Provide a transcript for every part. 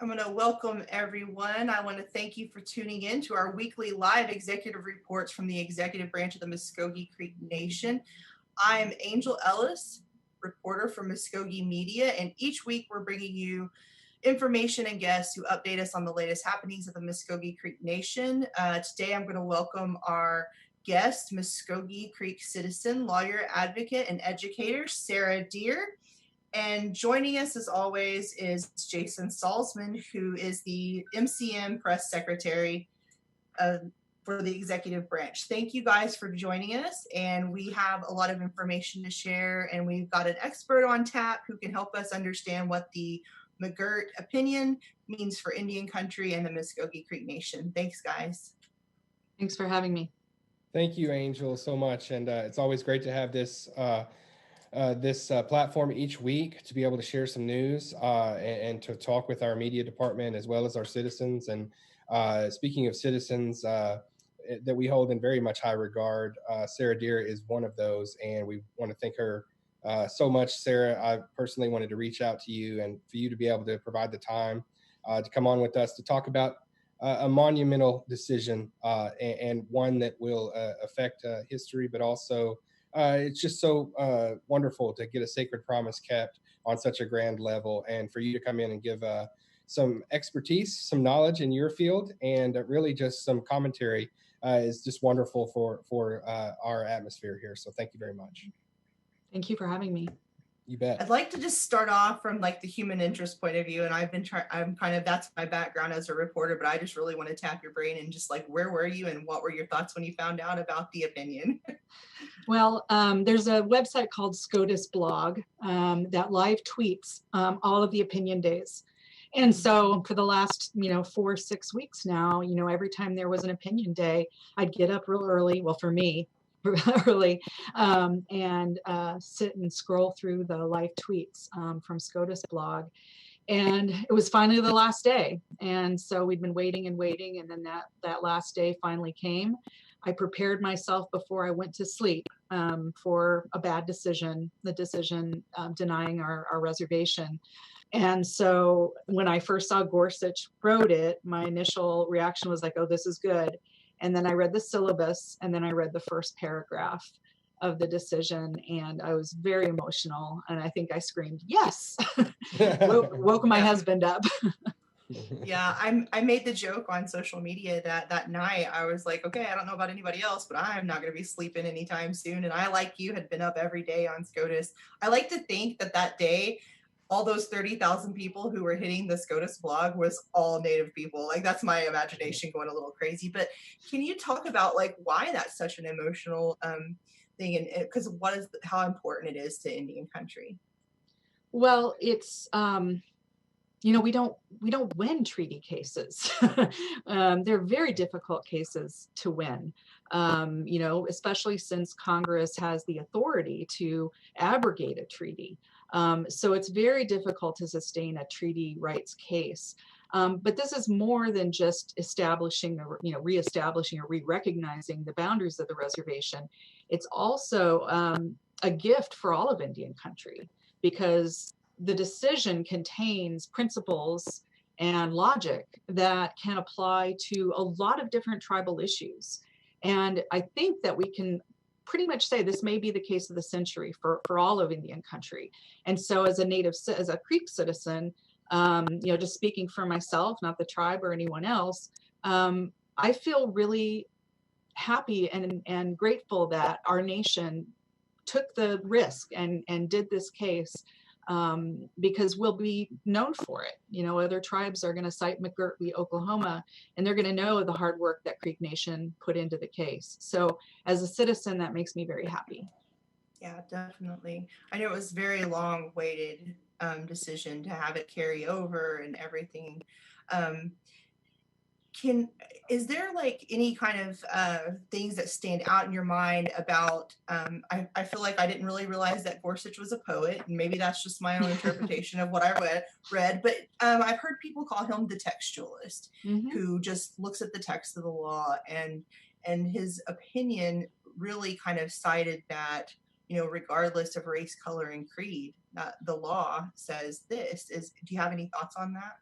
I'm going to welcome everyone. I want to thank you for tuning in to our weekly live executive reports from the executive branch of the Muskogee Creek Nation. I'm Angel Ellis, reporter for Muskogee Media, and each week we're bringing you information and guests who update us on the latest happenings of the Muskogee Creek Nation. Today I'm going to welcome our guest, Muskogee Creek citizen, lawyer, advocate, and educator, Sarah Deer. And joining us, as always, is Jason Salzman, who is the MCN Press Secretary for the executive branch. Thank you guys for joining us, and we have a lot of information to share, and we've got an expert on tap who can help us understand what the McGirt opinion means for Indian country and the Muskogee Creek Nation. Thanks, guys. Thanks for having me. Thank you, Angel, so much, and it's always great to have this platform each week to be able to share some news and to talk with our media department as well as our citizens. And speaking of citizens that we hold in very much high regard, Sarah Deer is one of those, and we want to thank her so much. Sarah, I personally wanted to reach out to you and for you to be able to provide the time to come on with us to talk about a monumental decision and one that will affect history, but also it's just so wonderful to get a sacred promise kept on such a grand level, and for you to come in and give some expertise, some knowledge in your field, and really just some commentary is just wonderful for our atmosphere here. So thank you very much. Thank you for having me. You bet. I'd like to just start off from like the human interest point of view, and I'm kind of, that's my background as a reporter, but I just really want to tap your brain and just like, where were you and what were your thoughts when you found out about the opinion? Well, there's a website called SCOTUS blog that live tweets all of the opinion days. And so for the last, 4-6 weeks now, every time there was an opinion day, I'd get up real early. Well, for me, early and sit and scroll through the live tweets from SCOTUS blog. And it was finally the last day. And so we'd been waiting and waiting. And then that last day finally came. I prepared myself before I went to sleep for a bad decision, the decision denying our reservation. And so when I first saw Gorsuch wrote it, my initial reaction was like, oh, this is good. And then I read the syllabus, and then I read the first paragraph of the decision, and I was very emotional. And I think I screamed, yes, woke my husband up. Yeah, I made the joke on social media that night. I was like, okay, I don't know about anybody else, but I'm not going to be sleeping anytime soon. And I, like you, had been up every day on SCOTUS. I like to think that day, all those 30,000 people who were hitting the SCOTUS blog was all Native people. Like, that's my imagination going a little crazy. But can you talk about like why that's such an emotional thing, and because how important it is to Indian country? Well, it's we don't win treaty cases. They're very difficult cases to win. Especially since Congress has the authority to abrogate a treaty. So it's very difficult to sustain a treaty rights case. But this is more than just establishing, reestablishing or re-recognizing the boundaries of the reservation. It's also a gift for all of Indian country, because the decision contains principles and logic that can apply to a lot of different tribal issues. And I think that we can pretty much say this may be the case of the century for all of Indian country. And so as a Creek citizen, just speaking for myself, not the tribe or anyone else, I feel really happy and grateful that our nation took the risk and did this case, because we'll be known for it. Other tribes are going to cite McGirt v. Oklahoma, and they're going to know the hard work that Creek Nation put into the case. So as a citizen, that makes me very happy. Yeah, definitely. I know it was very long-awaited decision to have it carry over and everything. Is there like any kind of things that stand out in your mind about, I feel like I didn't really realize that Gorsuch was a poet, and maybe that's just my own interpretation of what I read, but I've heard people call him the textualist, who just looks at the text of the law, and his opinion really kind of cited that, regardless of race, color, and creed, the law says this. Do you have any thoughts on that?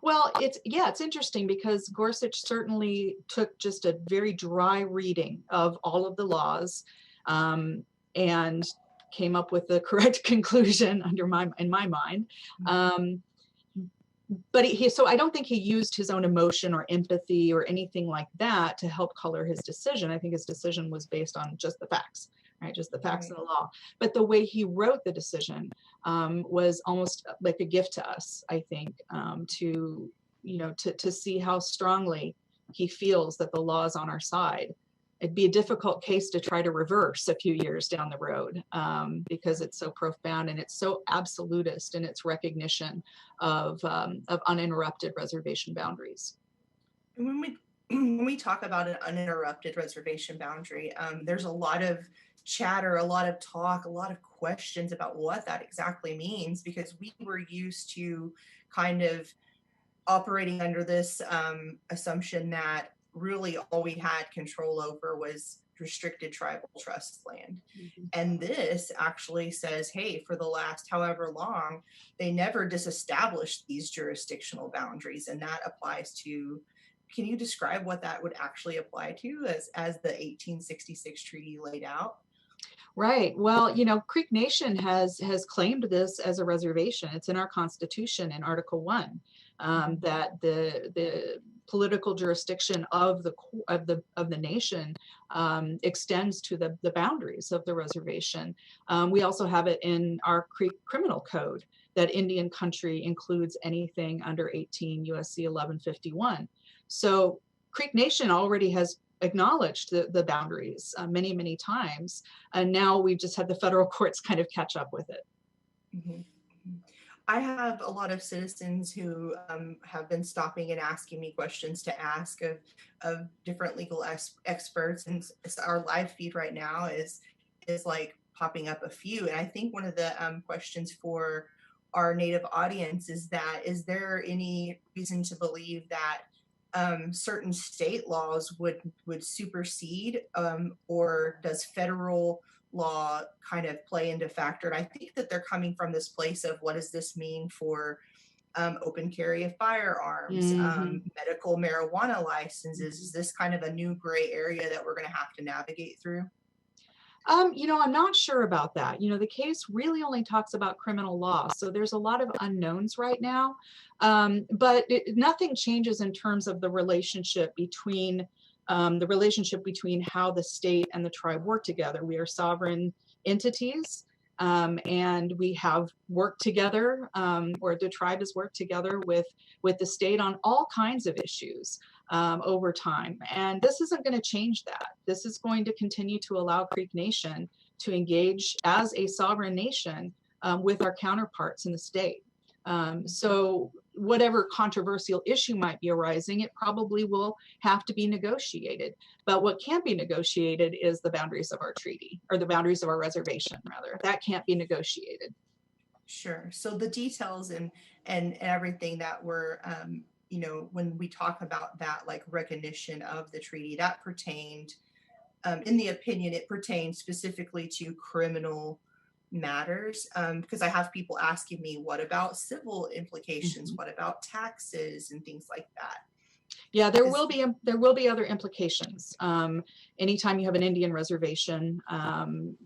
Well, it's interesting because Gorsuch certainly took just a very dry reading of all of the laws, um, and came up with the correct conclusion in my mind. Um, but so I don't think he used his own emotion or empathy or anything like that to help color his decision. I think his decision was based on just the facts, right? Just the facts Right. of the law. But the way he wrote the decision was almost like a gift to us, I think, to, to see how strongly he feels that the law is on our side. It'd be a difficult case to try to reverse a few years down the road, because it's so profound and it's so absolutist in its recognition of uninterrupted reservation boundaries. And when we talk about an uninterrupted reservation boundary, there's a lot of chatter, a lot of talk, a lot of questions about what that exactly means, because we were used to kind of operating under this assumption that really all we had control over was restricted tribal trust land. Mm-hmm. And this actually says, hey, for the last however long, they never disestablished these jurisdictional boundaries. And that applies to, can you describe what that would actually apply to as the 1866 treaty laid out? Right. Well, Creek Nation has claimed this as a reservation. It's in our Constitution in Article 1, that the political jurisdiction of the nation extends to the boundaries of the reservation. We also have it in our Creek Criminal Code that Indian country includes anything under 18 USC 1151. So Creek Nation already has acknowledged the boundaries many, many times. And now we've just had the federal courts kind of catch up with it. Mm-hmm. I have a lot of citizens who have been stopping and asking me questions to ask of different legal experts, and our live feed right now is like popping up a few. And I think one of the questions for our native audience is there any reason to believe that certain state laws would supersede, or does federal law kind of play into factor? And I think that they're coming from this place of what does this mean for open carry of firearms, medical marijuana licenses? Is this kind of a new gray area that we're going to have to navigate through? I'm not sure about that. The case really only talks about criminal law, so there's a lot of unknowns right now. But nothing changes in terms of the relationship between how the state and the tribe work together. We are sovereign entities, and we have worked together, or the tribe has worked together with the state on all kinds of issues over time. And this isn't going to change that. This is going to continue to allow Creek Nation to engage as a sovereign nation with our counterparts in the state. So whatever controversial issue might be arising, it probably will have to be negotiated. But what can't be negotiated is the boundaries of our treaty, or the boundaries of our reservation, rather. That can't be negotiated. Sure. So the details and everything that were when we talk about that, like recognition of the treaty, that pertained, in the opinion, it pertained specifically to criminal matters, because I have people asking me, what about civil implications? What about taxes and things like that? Yeah, there will be other implications. Anytime you have an Indian reservation,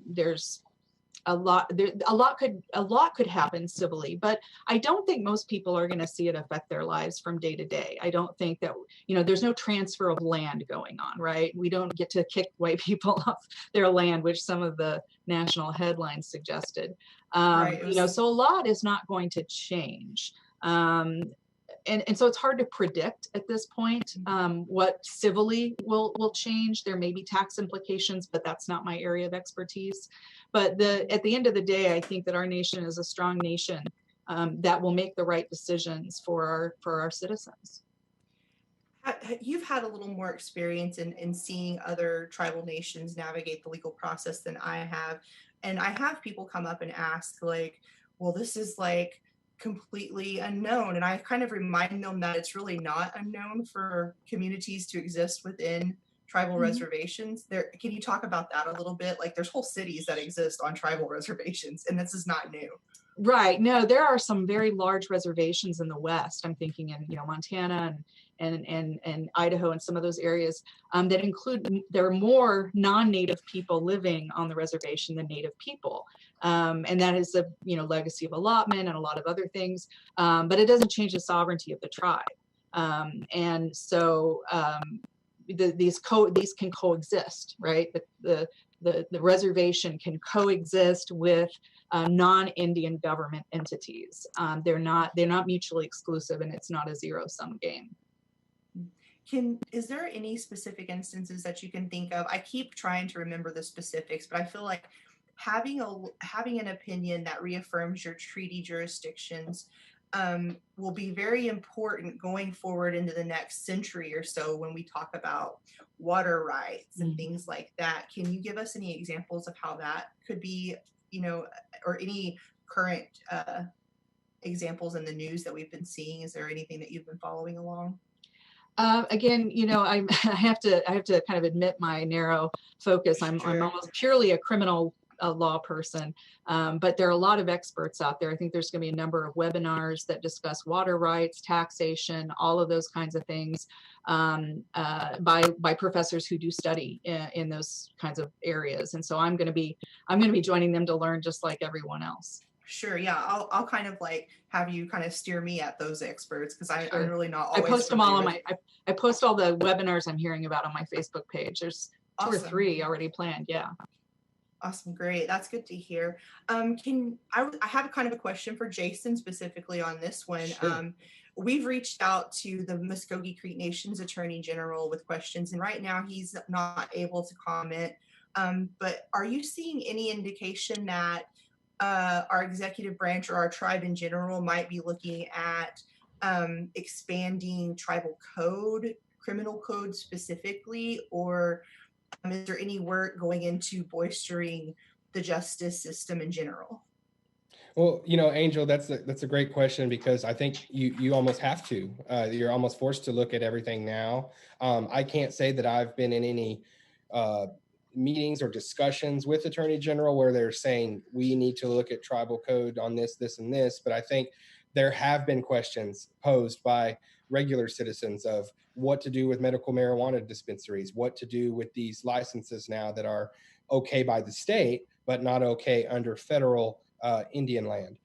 there's a lot could happen civilly, but I don't think most people are going to see it affect their lives from day to day. I don't think that, there's no transfer of land going on, right? We don't get to kick white people off their land, which some of the national headlines suggested. Right. So a lot is not going to change. And so it's hard to predict at this point what civilly will change. There may be tax implications, but that's not my area of expertise. But at the end of the day, I think that our nation is a strong nation that will make the right decisions for our citizens. You've had a little more experience in seeing other tribal nations navigate the legal process than I have. And I have people come up and ask, like, well, this is like completely unknown. And I kind of remind them that it's really not unknown for communities to exist within tribal reservations. Can you talk about that a little bit? Like, there's whole cities that exist on tribal reservations, and this is not new. Right. No, there are some very large reservations in the West. I'm thinking in, Montana and Idaho and some of those areas that include, there are more non-native people living on the reservation than native people. And that is a, legacy of allotment and a lot of other things. But it doesn't change the sovereignty of the tribe. And so these can coexist, right? The reservation can coexist with non-Indian government entities. They're not mutually exclusive, and it's not a zero-sum game. Is there any specific instances that you can think of? I keep trying to remember the specifics, but I feel like having an opinion that reaffirms your treaty jurisdictions will be very important going forward into the next century or so when we talk about water rights and things like that. Can you give us any examples of how that could be, or any current examples in the news that we've been seeing? Is there anything that you've been following along? Again, I have to kind of admit my narrow focus. I'm almost purely a criminal law person, but there are a lot of experts out there. I think there's going to be a number of webinars that discuss water rights, taxation, all of those kinds of things by professors who do study in those kinds of areas. And so I'm going to be joining them to learn just like everyone else. Sure. Yeah. I'll kind of like have you kind of steer me at those experts because I'm really not always. I post them all on I post all the webinars I'm hearing about on my Facebook page. There's two or three already planned. Yeah. Awesome. Great. That's good to hear. I have kind of a question for Jason specifically on this one. Sure. We've reached out to the Muskogee Creek Nation's Attorney General with questions, and right now he's not able to comment. But are you seeing any indication that our executive branch or our tribe in general might be looking at expanding tribal code, criminal code specifically, or is there any work going into bolstering the justice system in general? Well, Angel, that's a great question because I think you almost have to. You're almost forced to look at everything now. I can't say that I've been in any meetings or discussions with Attorney General where they're saying we need to look at tribal code on this, and this, but I think there have been questions posed by regular citizens of what to do with medical marijuana dispensaries, what to do with these licenses now that are okay by the state, but not okay under federal Indian land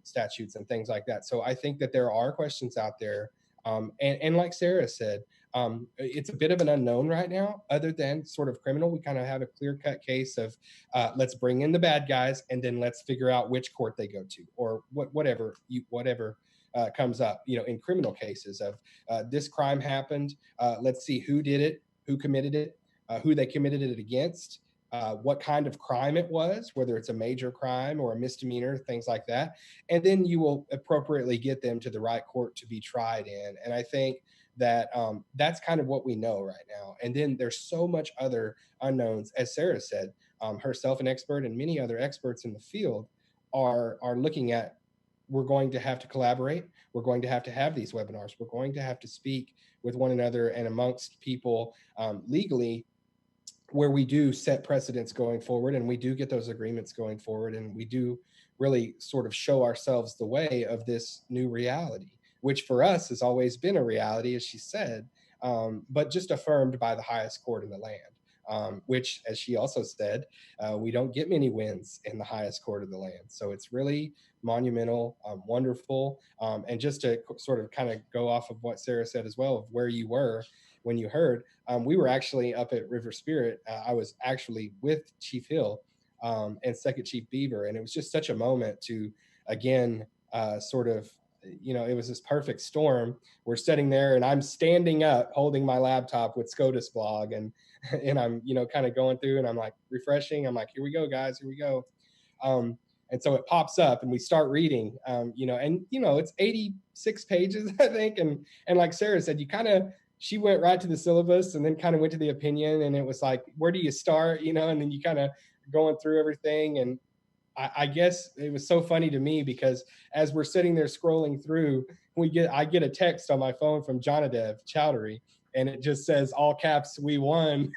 statutes and things like that. So I think that there are questions out there. And like Sarah said, it's a bit of an unknown right now, other than sort of criminal. We kind of have a clear-cut case of let's bring in the bad guys and then let's figure out which court they go to, or whatever comes up, in criminal cases of this crime happened. Let's see who did it, who committed it, who they committed it against, what kind of crime it was, whether it's a major crime or a misdemeanor, things like that. And then you will appropriately get them to the right court to be tried in. And I think that that's kind of what we know right now. And then there's so much other unknowns, as Sarah said, herself an expert and many other experts in the field are looking at. We're going to have to collaborate. We're going to have these webinars. We're going to have to speak with one another and amongst people legally, where we do set precedents going forward and we do get those agreements going forward, and we do really sort of show ourselves the way of this new reality, which for us has always been a reality, as she said, but just affirmed by the highest court in the land, which, as she also said, we don't get many wins in the highest court of the land. So it's really monumental, wonderful. And just to sort of kind of go off of what Sarah said as well, of where you were when you heard, we were actually up at River Spirit. I was actually with Chief Hill and Second Chief Beaver. And it was just such a moment to, again, sort of, it was this perfect storm. We're sitting there and I'm standing up holding my laptop with SCOTUS blog and I'm, kind of going through and I'm like refreshing. I'm like, here we go, guys, here we go. And so it pops up and we start reading, and, it's 86 pages, I think. And like Sarah said, she went right to the syllabus and then kind of went to the opinion. And it was like, where do you start? And then you kind of going through everything. And I guess it was so funny to me because as we're sitting there scrolling through, I get a text on my phone from Jonadev Chowdhury, and it just says all caps, "We won,"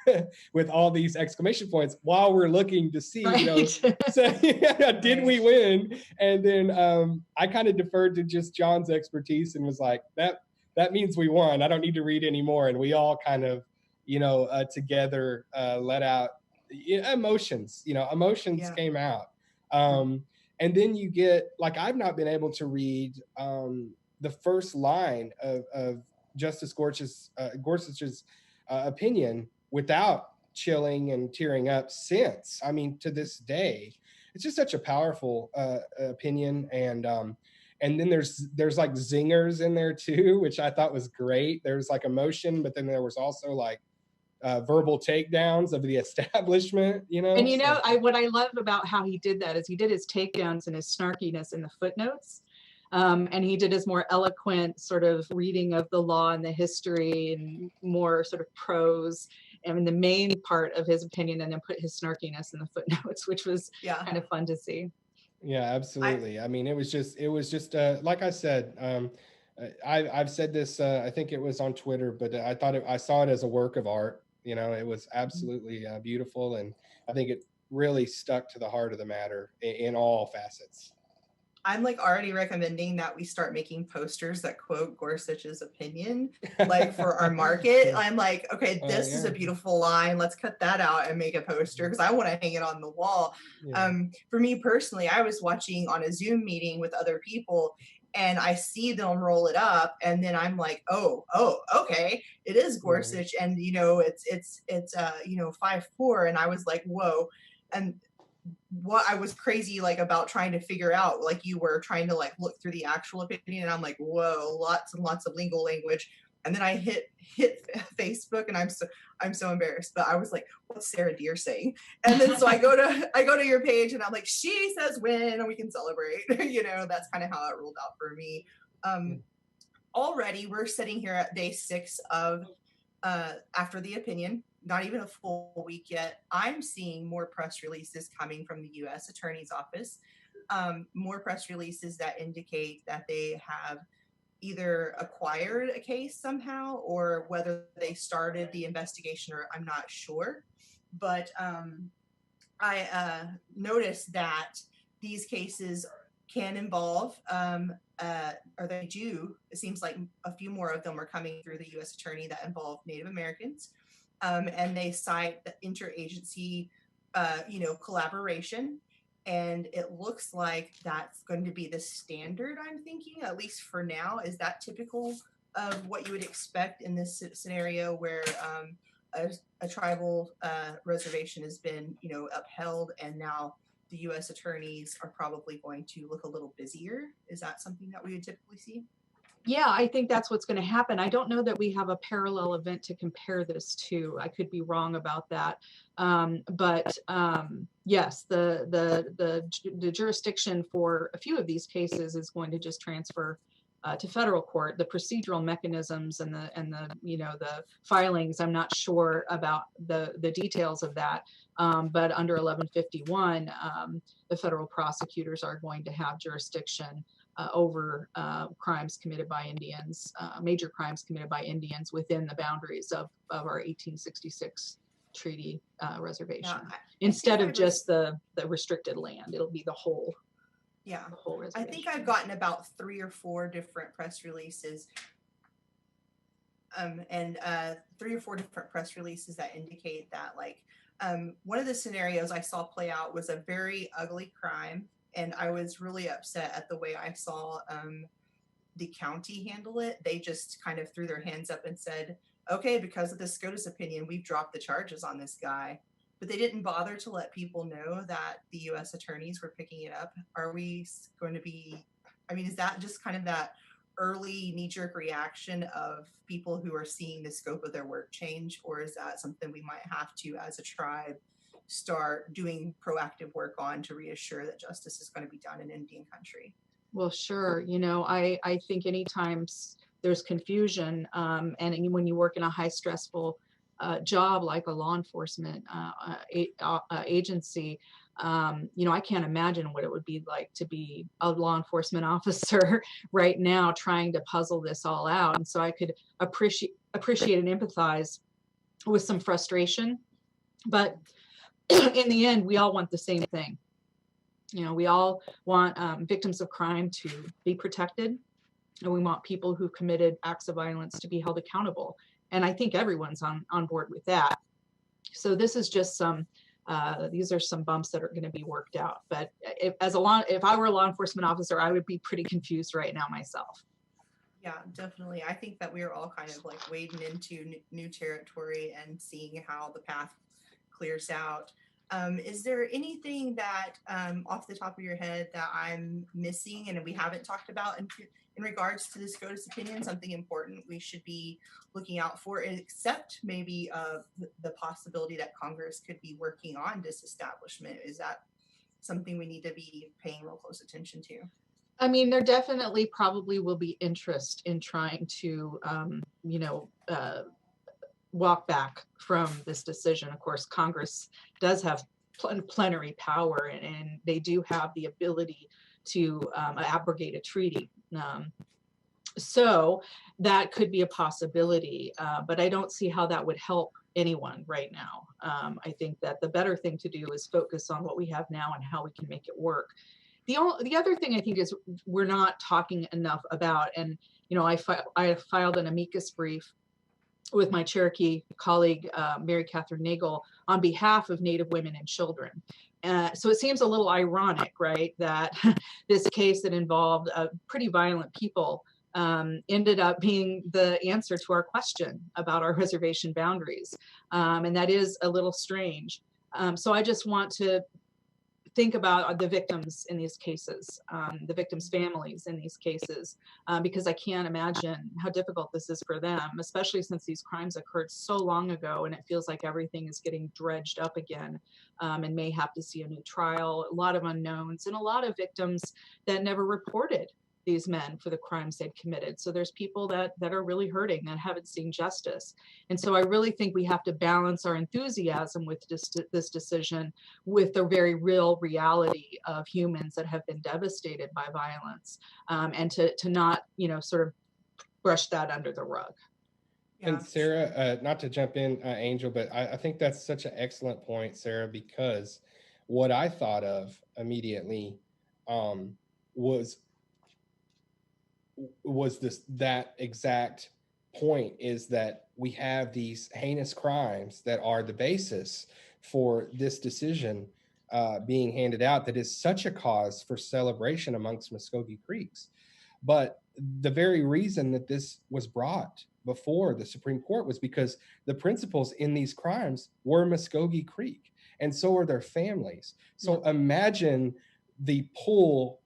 with all these exclamation points while we're looking to see, Right. so did we win? And then I kind of deferred to just John's expertise and was like, that means we won. I don't need to read anymore. And we all kind of, together let out emotions. Emotions Yeah. came out. And then you get, like, I've not been able to read the first line of Justice Gorsuch's opinion without chilling and tearing up since. I mean, to this day, it's just such a powerful opinion. And then there's like zingers in there too, which I thought was great. There's like emotion, but then there was also like verbal takedowns of the establishment, And So, what I love about how he did that is he did his takedowns and his snarkiness in the footnotes. And he did his more eloquent sort of reading of the law and the history and more sort of prose and the main part of his opinion, and then put his snarkiness in the footnotes, which was kind of fun to see. Yeah, absolutely. I mean, it was just like I said, I've said this, I think it was on Twitter, but I saw it as a work of art. It was absolutely beautiful. And I think it really stuck to the heart of the matter in all facets. I'm like already recommending that we start making posters that quote Gorsuch's opinion, like for our market. I'm like, okay, this is a beautiful line. Let's cut that out and make a poster because I want to hang it on the wall. Yeah. For me personally, I was watching on a Zoom meeting with other people, and I see them roll it up, and then I'm like, oh, okay, it is Gorsuch, and it's 5-4, and I was like, whoa, and what I was crazy like about trying to figure out, like you were trying to like look through the actual opinion, and I'm like, whoa, lots and lots of legal language. And then I hit Facebook, and I'm so embarrassed, but I was like, what's Sarah Deer saying? And then so I go to your page, and I'm like, she says win and we can celebrate. That's kind of how it rolled out for me. Already we're sitting here at day 6 of after the opinion, not even a full week yet. I'm seeing more press releases coming from the U.S. Attorney's Office, more press releases that indicate that they have either acquired a case somehow, or whether they started the investigation, or I'm not sure. But I noticed that these cases can involve, or they do, it seems like a few more of them are coming through the U.S. Attorney that involve Native Americans. And they cite the interagency, collaboration. And it looks like that's going to be the standard, I'm thinking, at least for now. Is that typical of what you would expect in this scenario where a tribal reservation has been, upheld, and now the U.S. attorneys are probably going to look a little busier? Is that something that we would typically see? Yeah, I think that's what's going to happen. I don't know that we have a parallel event to compare this to. I could be wrong about that. But yes, the jurisdiction for a few of these cases is going to just transfer to federal court. The procedural mechanisms and the filings, I'm not sure about the details of that. But under 1151, the federal prosecutors are going to have jurisdiction over crimes committed by Indians, major crimes committed by Indians within the boundaries of our 1866 treaty reservation. Instead of just the restricted land, it'll be the whole. Yeah, the whole reservation. I think I've gotten about 3 or 4 different press releases, and 3 or 4 different press releases that indicate that, like, one of the scenarios I saw play out was a very ugly crime. And I was really upset at the way I saw the county handle it. They just kind of threw their hands up and said, okay, because of the SCOTUS opinion, we've dropped the charges on this guy. But they didn't bother to let people know that the U.S. attorneys were picking it up. Are we going to be, is that just kind of that early knee-jerk reaction of people who are seeing the scope of their work change? Or is that something we might have to, as a tribe, start doing proactive work on to reassure that justice is going to be done in Indian country? Well, sure. I think anytime there's confusion, and when you work in a high stressful job like a law enforcement agency, I can't imagine what it would be like to be a law enforcement officer right now trying to puzzle this all out. And so I could appreciate and empathize with some frustration. But in the end, we all want the same thing. We all want victims of crime to be protected, and we want people who committed acts of violence to be held accountable. And I think everyone's on board with that. So this is just these are some bumps that are going to be worked out. But if I were a law enforcement officer, I would be pretty confused right now myself. Yeah, definitely. I think that we are all kind of like wading into new territory and seeing how the path clears out. Is there anything that off the top of your head that I'm missing and we haven't talked about in regards to the SCOTUS opinion, something important we should be looking out for, except maybe the possibility that Congress could be working on disestablishment? Is that something we need to be paying real close attention to? I mean, there definitely probably will be interest in trying to, walk back from this decision. Of course, Congress does have plenary power, and they do have the ability to abrogate a treaty. So that could be a possibility, but I don't see how that would help anyone right now. I think that the better thing to do is focus on what we have now and how we can make it work. The other thing I think is we're not talking enough about, and I filed an amicus brief with my Cherokee colleague, Mary Catherine Nagel, on behalf of Native women and children. So it seems a little ironic, right, that this case that involved pretty violent people ended up being the answer to our question about our reservation boundaries. And that is a little strange. So I just want to think about the victims in these cases, the victims' families in these cases, because I can't imagine how difficult this is for them, especially since these crimes occurred so long ago and it feels like everything is getting dredged up again, and may have to see a new trial, a lot of unknowns, and a lot of victims that never reported these men for the crimes they'd committed. So there's people that are really hurting, that haven't seen justice. And so I really think we have to balance our enthusiasm with this decision with the very real reality of humans that have been devastated by violence, and to not, sort of brush that under the rug. Yeah. And Sarah, not to jump in, Angel, but I think that's such an excellent point, Sarah, because what I thought of immediately was that exact point, is that we have these heinous crimes that are the basis for this decision being handed out, that is such a cause for celebration amongst Muskogee Creeks. But the very reason that this was brought before the Supreme Court was because the principals in these crimes were Muskogee Creek, and so are their families. So imagine the pull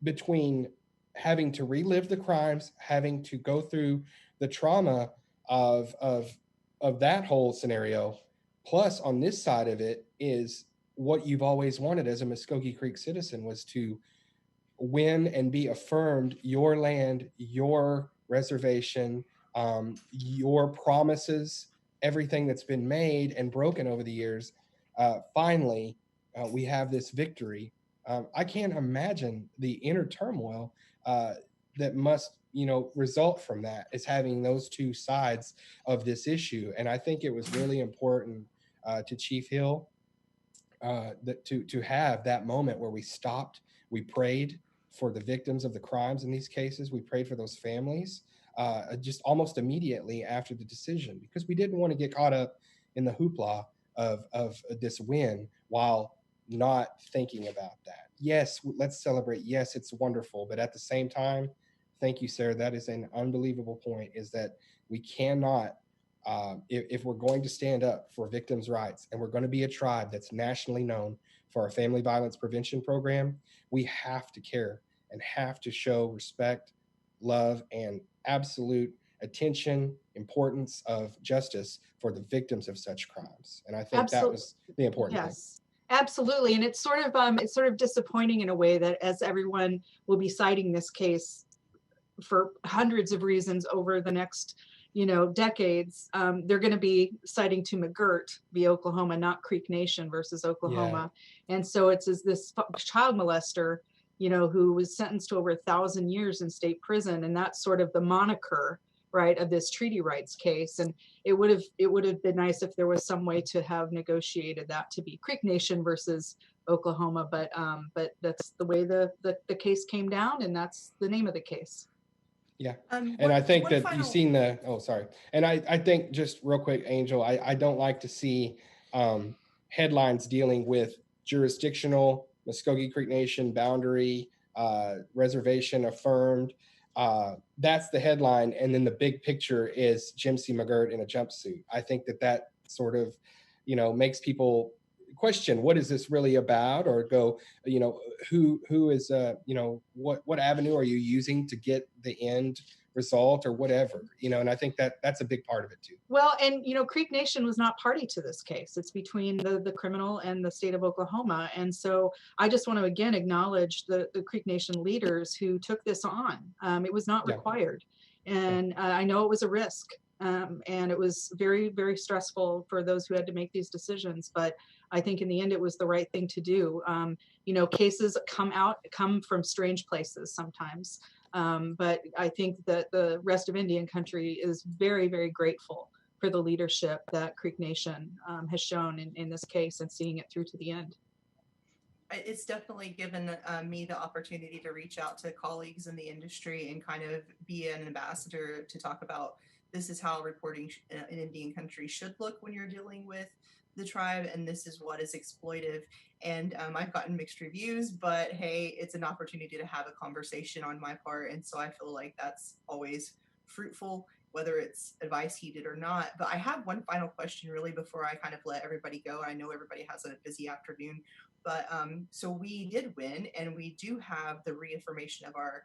between having to relive the crimes, having to go through the trauma of that whole scenario. Plus, on this side of it is what you've always wanted as a Muskogee Creek citizen, was to win and be affirmed your land, your reservation, your promises, everything that's been made and broken over the years. Finally, we have this victory. I can't imagine the inner turmoil that must, result from that, is having those two sides of this issue. And I think it was really important to Chief Hill to have that moment where we stopped, we prayed for the victims of the crimes in these cases, we prayed for those families just almost immediately after the decision, because we didn't want to get caught up in the hoopla of this win while not thinking about that. Yes, let's celebrate. Yes, it's wonderful. But at the same time, thank you, Sarah. That is an unbelievable point, is that we cannot, if we're going to stand up for victims' rights, and we're going to be a tribe that's nationally known for our family violence prevention program, we have to care and have to show respect, love, and absolute attention, importance of justice for the victims of such crimes. And I think that was the important thing. Absolutely. And it's sort of disappointing in a way that, as everyone will be citing this case for hundreds of reasons over the next decades, they're going to be citing to McGirt v. Oklahoma, not Creek Nation versus Oklahoma. And so it's as this child molester, who was sentenced to over 1,000 years in state prison. And that's sort of the moniker, right, of this treaty rights case. And it would have been nice if there was some way to have negotiated that to be Creek Nation versus Oklahoma. But that's the way the case came down, and that's the name of the case. Yeah. And I think that you've seen sorry. And I think, just real quick, Angel, I don't like to see headlines dealing with jurisdictional, Muskogee Creek Nation boundary, reservation affirmed. That's the headline. And then the big picture is Jim C. McGirt in a jumpsuit. I think that sort of, makes people question, what is this really about? Or go, who is, what avenue are you using to get the end result or whatever, and I think that's a big part of it too. Well, and Creek Nation was not party to this case. It's between the criminal and the state of Oklahoma. And so I just want to again acknowledge the Creek Nation leaders who took this on. It was not required. And I know it was a risk. And it was very, very stressful for those who had to make these decisions. But I think in the end, it was the right thing to do. Cases come from strange places sometimes. But I think that the rest of Indian country is very, very grateful for the leadership that Creek Nation has shown in this case and seeing it through to the end. It's definitely given me the opportunity to reach out to colleagues in the industry and kind of be an ambassador to talk about this is how reporting in Indian country should look when you're dealing with the tribe, and this is what is exploitive. And I've gotten mixed reviews, but hey, it's an opportunity to have a conversation on my part. And so I feel like that's always fruitful, whether it's advice heeded or not. But I have one final question really before I kind of let everybody go. I know everybody has a busy afternoon, but so we did win, and we do have the reaffirmation of our,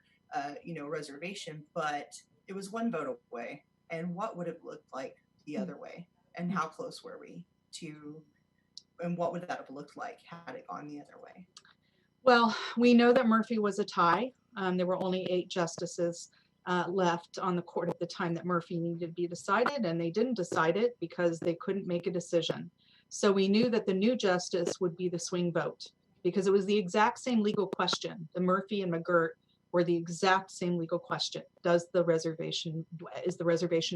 reservation, but it was one vote away. And what would it look like the other way? And how close were we to, and what would that have looked like had it gone the other way? Well, we know that Murphy was a tie. There were only 8 justices left on the court at the time that Murphy needed to be decided, and they didn't decide it because they couldn't make a decision. So we knew that the new justice would be the swing vote because it was the exact same legal question. The Murphy and McGirt were the exact same legal question. Is the reservation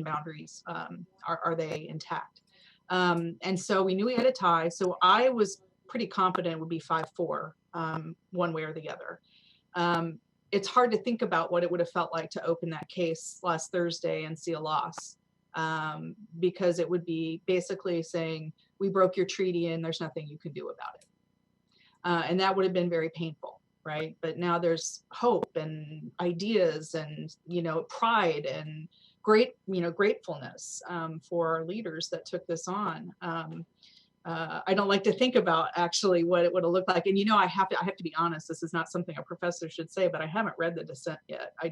boundaries, are they intact? And so we knew we had a tie. So I was pretty confident it would be 5-4, one way or the other. It's hard to think about what it would have felt like to open that case last Thursday and see a loss, because it would be basically saying, we broke your treaty and there's nothing you can do about it. And that would have been very painful, right? But now there's hope and ideas and, pride and gratefulness for our leaders that took this on. I don't like to think about actually what it would have looked like. And, I have to be honest, this is not something a professor should say, but I haven't read the dissent yet. I'll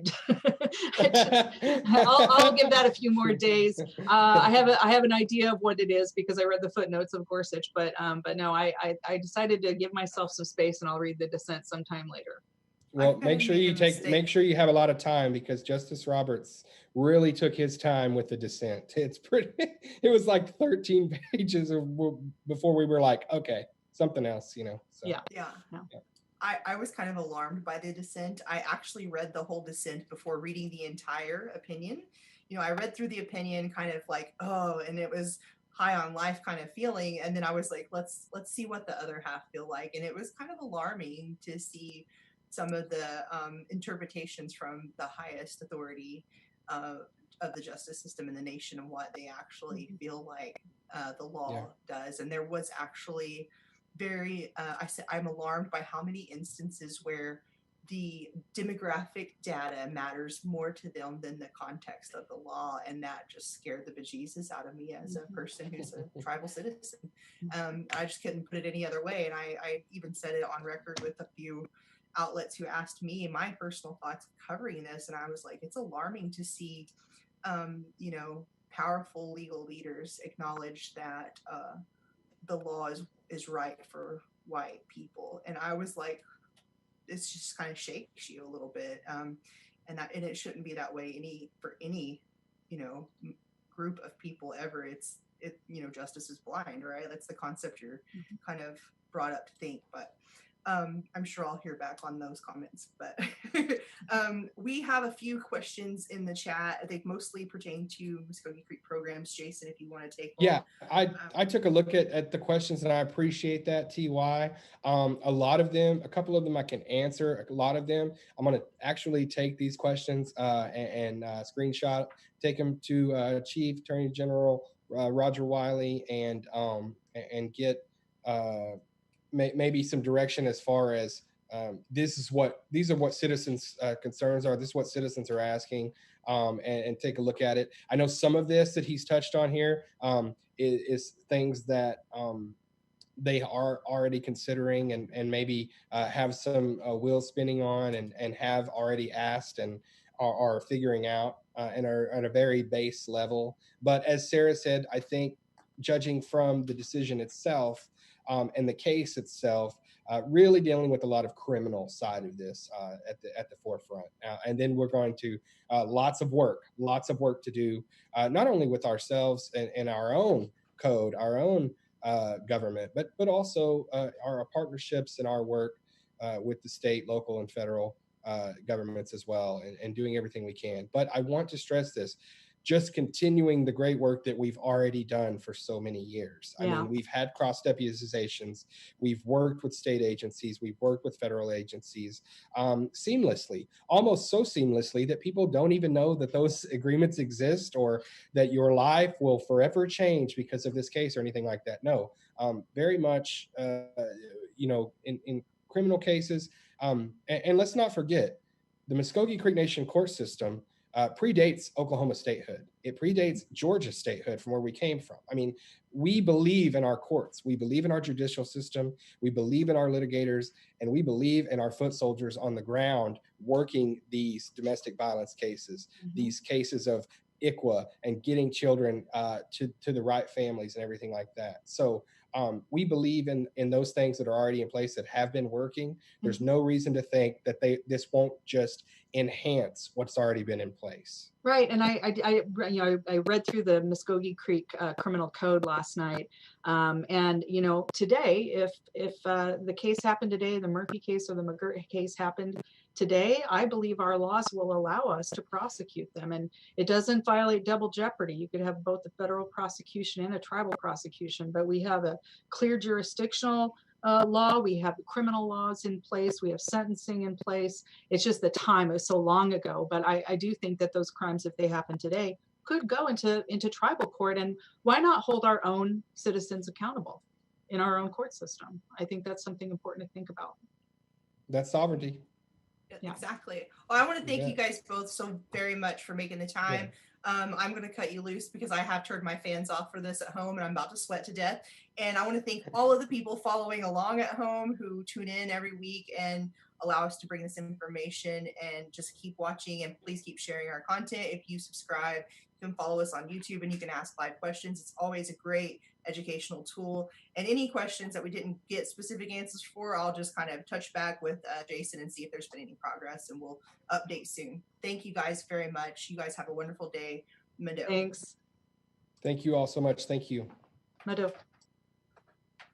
give that a few more days. I have an idea of what it is because I read the footnotes of Gorsuch, but no, I decided to give myself some space and I'll read the dissent sometime later. Well, make sure you have a lot of time because Justice Roberts really took his time with the dissent. It was like 13 pages before we were like, okay, something else, So. Yeah. I was kind of alarmed by the dissent. I actually read the whole dissent before reading the entire opinion. I read through the opinion kind of like, oh, and it was high on life kind of feeling. And then I was like, let's see what the other half feel like. And it was kind of alarming to see some of the interpretations from the highest authority of the justice system in the nation and what they actually feel like the law does. And there was actually I'm alarmed by how many instances where the demographic data matters more to them than the context of the law. And that just scared the bejesus out of me as a person who's a tribal citizen. I just couldn't put it any other way. And I even said it on record with a few outlets who asked me my personal thoughts of covering this. And I was like, it's alarming to see, powerful legal leaders acknowledge that the law is right for white people. And I was like, it's just kind of shakes you a little bit. And it shouldn't be that way for any, group of people ever. Justice is blind, right? That's the concept you're kind of brought up to think, but I'm sure I'll hear back on those comments. But we have a few questions in the chat. I think mostly pertain to Muskogee Creek programs. Jason, if you want to take one. Yeah, I took a look at the questions, and I appreciate that, TY. A lot of them, a couple of them I can answer. A lot of them, I'm going to actually take these questions and screenshot, take them to Chief Attorney General Roger Wiley, and get maybe some direction as far as these are what citizens' concerns are. This is what citizens are asking, and take a look at it. I know some of this that he's touched on here is things that they are already considering and maybe have some wheels spinning on and have already asked and are figuring out and are at a very base level. But as Sarah said, I think judging from the decision itself and the case itself, really dealing with a lot of criminal side of this at the forefront. And then we're going to lots of work to do, not only with ourselves and our own code, our own government, but also our partnerships and our work with the state, local, and federal governments as well, and doing everything we can. But I want to stress this. Just continuing the great work that we've already done for so many years. Yeah. I mean, we've had cross deputizations, we've worked with state agencies, we've worked with federal agencies seamlessly, almost so seamlessly that people don't even know that those agreements exist or that your life will forever change because of this case or anything like that. No, very much, in criminal cases. And let's not forget, the Muskogee Creek Nation court system predates Oklahoma statehood. It predates Georgia statehood from where we came from. I mean, we believe in our courts. We believe in our judicial system. We believe in our litigators, and we believe in our foot soldiers on the ground working these domestic violence cases, these cases of ICWA and getting children to the right families and everything like that. So we believe in those things that are already in place that have been working. There's no reason to think that this won't just enhance what's already been in place. Right, and I read through the Muskogee Creek criminal code last night, and today, if the case happened today, the Murphy case or the McGirt case happened today, I believe our laws will allow us to prosecute them, and it doesn't violate double jeopardy. You could have both a federal prosecution and a tribal prosecution, but we have a clear jurisdictional law, we have criminal laws in place, we have sentencing in place. It's just the time, it was so long ago, but I do think that those crimes, if they happen today, could go into tribal court, and why not hold our own citizens accountable in our own court system? I think that's something important to think about. That's sovereignty. Yeah. Exactly. Well, I want to thank you guys both so very much for making the time. I'm going to cut you loose because I have turned my fans off for this at home and I'm about to sweat to death. And I want to thank all of the people following along at home who tune in every week and allow us to bring this information, and just keep watching, and please keep sharing our content. If you subscribe, you can follow us on YouTube and you can ask live questions. It's always a great educational tool. And any questions that we didn't get specific answers for, I'll just kind of touch back with Jason and see if there's been any progress, and we'll update soon. Thank you guys very much. You guys have a wonderful day. Mado. Thanks. Thank you all so much. Thank you. Mado.